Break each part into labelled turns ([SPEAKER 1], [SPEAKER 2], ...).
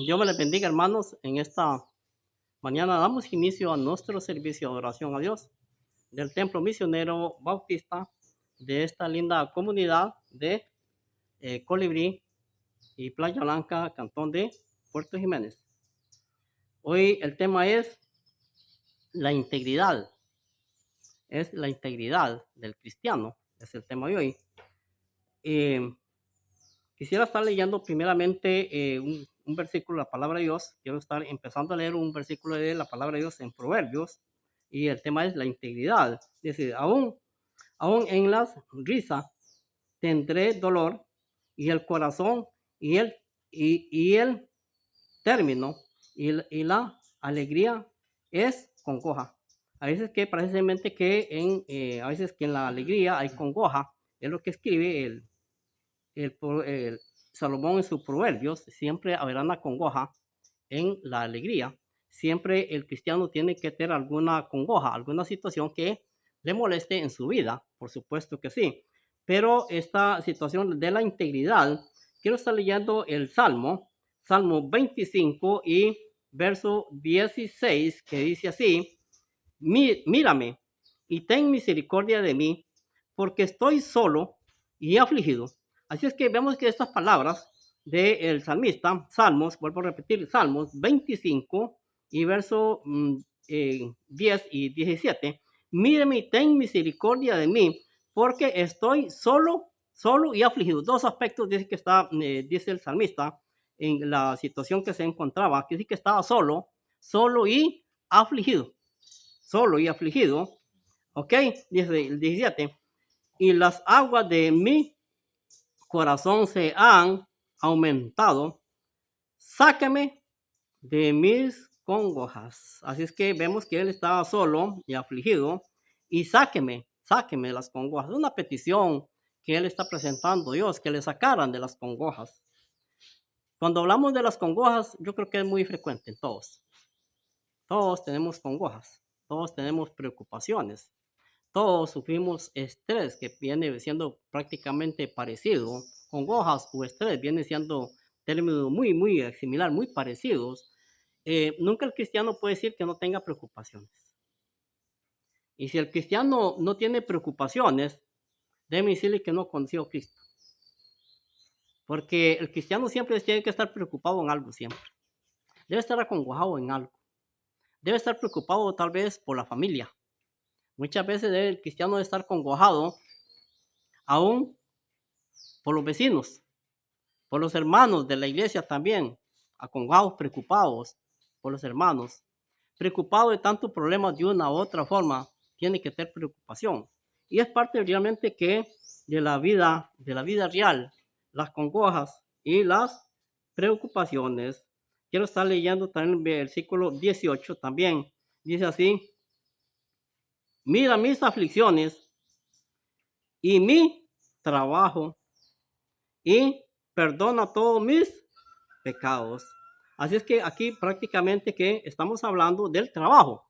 [SPEAKER 1] Dios me les bendiga, hermanos. En esta mañana damos inicio a nuestro servicio de oración a Dios del Templo Misionero Bautista de esta linda comunidad de Colibrí y Playa Blanca, Cantón de Puerto Jiménez. Hoy el tema es la integridad. Es la integridad del cristiano. Es el tema de hoy. Eh, Quisiera estar leyendo primeramente un versículo de la palabra de Dios. Quiero estar empezando a leer un versículo de la palabra de Dios en Proverbios. Y el tema es la integridad. Dice, aún en las risas tendré dolor y el corazón y el término y la alegría es congoja. A veces que precisamente a veces que en la alegría hay congoja. Es lo que escribe el Salomón en sus proverbios. Siempre habrá una congoja en la alegría. Siempre el cristiano tiene que tener alguna congoja, alguna situación que le moleste en su vida, por supuesto que sí. Pero esta situación de la integridad, quiero estar leyendo el Salmo 25 y verso 16, que dice así: Mírame y ten misericordia de mí, porque estoy solo y afligido. Así es que vemos que estas palabras del salmista, vuelvo a repetir, Salmos 25 y verso 10 y 17, mírame y ten misericordia de mí, porque estoy solo y afligido. Dos aspectos dice el salmista en la situación que se encontraba, que dice que estaba solo y afligido. Solo y afligido, ¿ok? Dice el 17, y las aguas de mi corazón se han aumentado, sácame de mis congojas. Así es que vemos que él estaba solo y afligido, y sáqueme de las congojas. Es una petición que él está presentando a Dios, que le sacaran de las congojas. Cuando hablamos de las congojas, yo creo que es muy frecuente en todos. Todos tenemos congojas, todos tenemos preocupaciones. Todos sufrimos estrés, que viene siendo prácticamente parecido. Congojas o estrés viene siendo términos muy similar, muy parecidos. Nunca el cristiano puede decir que no tenga preocupaciones. Y si el cristiano no tiene preocupaciones, déjeme decirle que no conoció a Cristo. Porque el cristiano siempre tiene que estar preocupado en algo, siempre. Debe estar acongojado en algo. Debe estar preocupado tal vez por la familia. Muchas veces el cristiano debe estar congojado aún por los vecinos, por los hermanos de la iglesia también, acongojados, preocupados por los hermanos, preocupado de tantos problemas de una u otra forma, tiene que tener preocupación. Y es parte realmente que de la vida real, las congojas y las preocupaciones. Quiero estar leyendo también el versículo 18 también. Dice así: mira mis aflicciones y mi trabajo y perdona todos mis pecados. Así es que aquí prácticamente que estamos hablando del trabajo.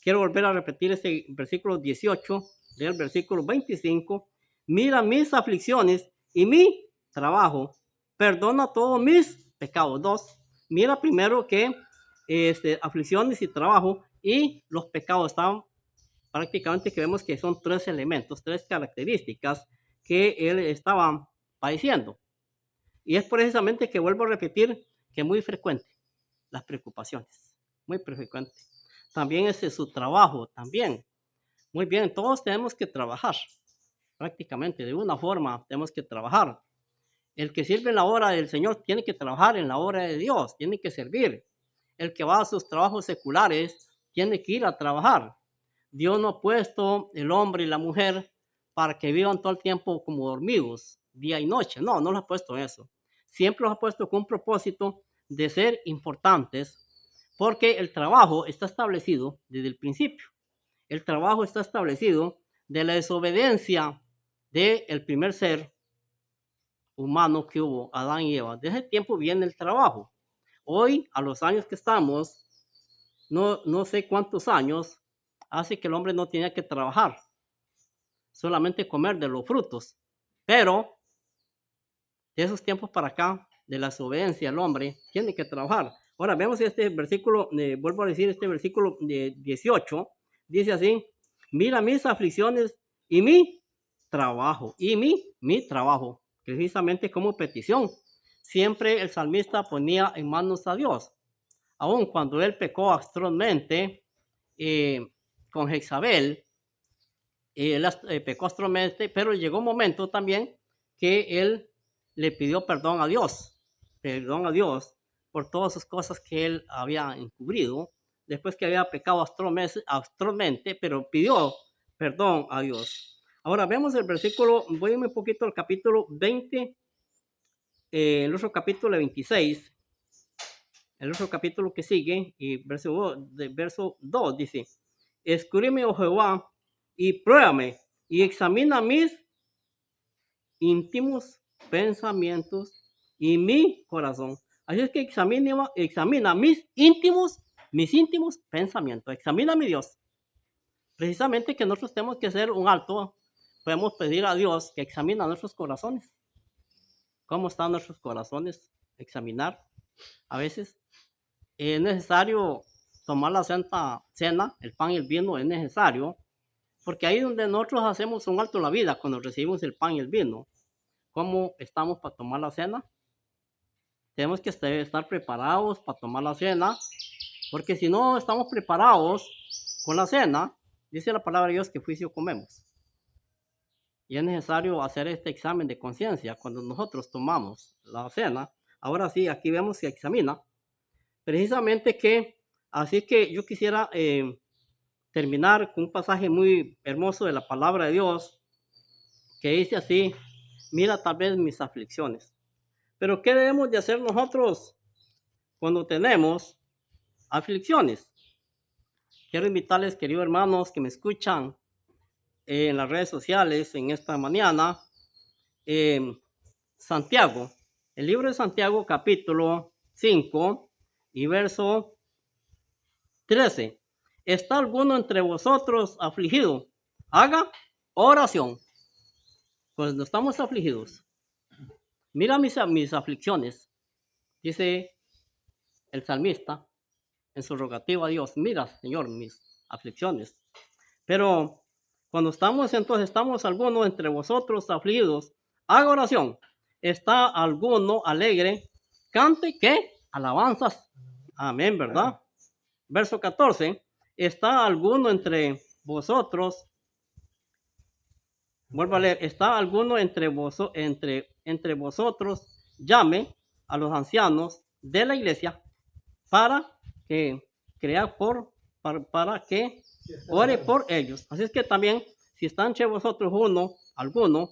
[SPEAKER 1] Quiero volver a repetir ese versículo 18 del versículo 25. Mira mis aflicciones y mi trabajo. Perdona todos mis pecados. Dos. Mira primero que aflicciones y trabajo y los pecados están prácticamente que vemos que son tres elementos, tres características que él estaba padeciendo. Y es precisamente que vuelvo a repetir que es muy frecuente las preocupaciones, muy frecuente. También es su trabajo, también. Muy bien, todos tenemos que trabajar, prácticamente, de una forma tenemos que trabajar. El que sirve en la obra del Señor tiene que trabajar en la obra de Dios, tiene que servir. El que va a sus trabajos seculares tiene que ir a trabajar. Dios no ha puesto el hombre y la mujer para que vivan todo el tiempo como dormidos, día y noche. No, no los ha puesto eso. Siempre los ha puesto con un propósito de ser importantes, porque el trabajo está establecido desde el principio. El trabajo está establecido de la desobediencia del primer ser humano que hubo, Adán y Eva. Desde ese tiempo viene el trabajo. Hoy, a los años que estamos, no sé cuántos años, hace que el hombre no tenía que trabajar, solamente comer de los frutos. Pero de esos tiempos para acá, de la desobediencia del hombre, tiene que trabajar. Ahora vemos este versículo, vuelvo a decir este versículo 18, dice así: mira mis aflicciones y mi trabajo, mi trabajo, precisamente como petición. Siempre el salmista ponía en manos a Dios, aun cuando él pecó astrozmente con Jezabel, él pecó astrozmente, pero llegó un momento también que él le pidió perdón a Dios por todas sus cosas que él había encubrido, después que había pecado astrozmente, pero pidió perdón a Dios. Ahora vemos el versículo, voy un poquito al capítulo 20, el otro capítulo 26, el otro capítulo que sigue, y verso 2 dice: escúbreme, oh Jehová, y pruébame, y examina mis íntimos pensamientos y mi corazón. Así es que examina mis íntimos pensamientos. Examina mi Dios. Precisamente que nosotros tenemos que hacer un alto. Podemos pedir a Dios que examine nuestros corazones. ¿Cómo están nuestros corazones? Examinar. A veces es necesario tomar la santa cena, el pan y el vino es necesario, porque ahí es donde nosotros hacemos un alto en la vida, cuando recibimos el pan y el vino. ¿Cómo estamos para tomar la cena? Tenemos que estar preparados para tomar la cena, porque si no estamos preparados con la cena, dice la palabra de Dios que juicio comemos. Y es necesario hacer este examen de conciencia cuando nosotros tomamos la cena. Ahora sí, aquí vemos que examina. Precisamente que, así que yo quisiera terminar con un pasaje muy hermoso de la palabra de Dios, que dice así: mira tal vez mis aflicciones. Pero ¿qué debemos de hacer nosotros cuando tenemos aflicciones? Quiero invitarles, queridos hermanos, que me escuchan en las redes sociales en esta mañana, Santiago, el libro de Santiago, capítulo 5 y verso 13. ¿Está alguno entre vosotros afligido? Haga oración. Cuando estamos afligidos, mira mis aflicciones, dice el salmista en su rogativa a Dios: mira, Señor, mis aflicciones. Pero cuando estamos alguno entre vosotros afligidos, haga oración. ¿Está alguno alegre? Cante, ¿qué? Alabanzas. Amén, ¿verdad? Verso 14. ¿Está alguno entre vosotros? Vuelvo a leer. ¿Está alguno entre vosotros? Llame a los ancianos de la iglesia para que para que ore por ellos. Así es que también, si está entre vosotros alguno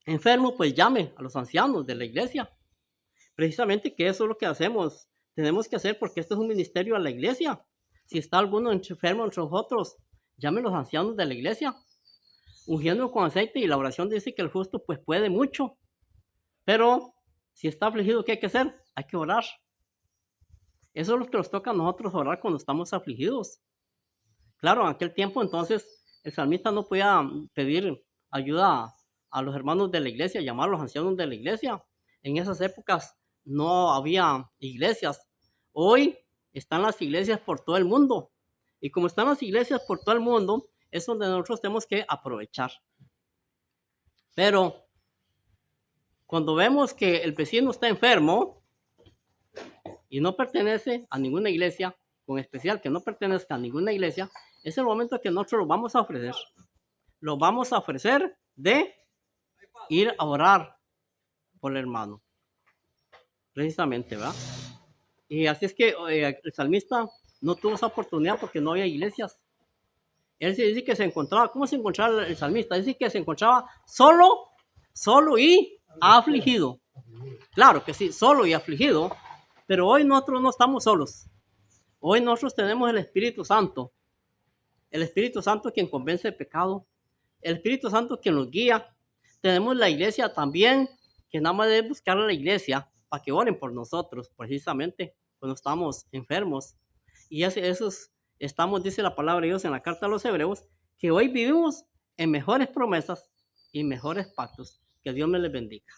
[SPEAKER 1] enfermo, pues llame a los ancianos de la iglesia. Precisamente que eso es lo que tenemos que hacer, porque esto es un ministerio a la iglesia. Si está alguno enfermo entre nosotros, llame a los ancianos de la iglesia, ungiendo con aceite, y la oración dice que el justo pues puede mucho. Pero si está afligido, ¿qué hay que hacer? Hay que orar. Eso es lo que nos toca a nosotros, orar cuando estamos afligidos. Claro, en aquel tiempo entonces el salmista no podía pedir ayuda a los hermanos de la iglesia, llamar a los ancianos de la iglesia. En esas épocas no había iglesias. Hoy están las iglesias por todo el mundo. Y como están las iglesias por todo el mundo, es donde nosotros tenemos que aprovechar. Pero cuando vemos que el vecino está enfermo y no pertenece a ninguna iglesia, con especial que no pertenezca a ninguna iglesia, es el momento que nosotros lo vamos a ofrecer. Lo vamos a ofrecer de ir a orar por el hermano. Precisamente, ¿verdad? Y así es que el salmista no tuvo esa oportunidad porque no había iglesias. Él se dice que se encontraba, ¿cómo se encontraba el salmista? Dice que se encontraba solo y afligido. Claro que sí, solo y afligido, pero hoy nosotros no estamos solos. Hoy nosotros tenemos el Espíritu Santo. El Espíritu Santo es quien convence el pecado. El Espíritu Santo es quien nos guía. Tenemos la iglesia también, que nada más debe buscar a la iglesia para que oren por nosotros, precisamente cuando estamos enfermos. Y eso estamos, dice la palabra de Dios en la carta a los Hebreos, que hoy vivimos en mejores promesas y mejores pactos. Que Dios me les bendiga.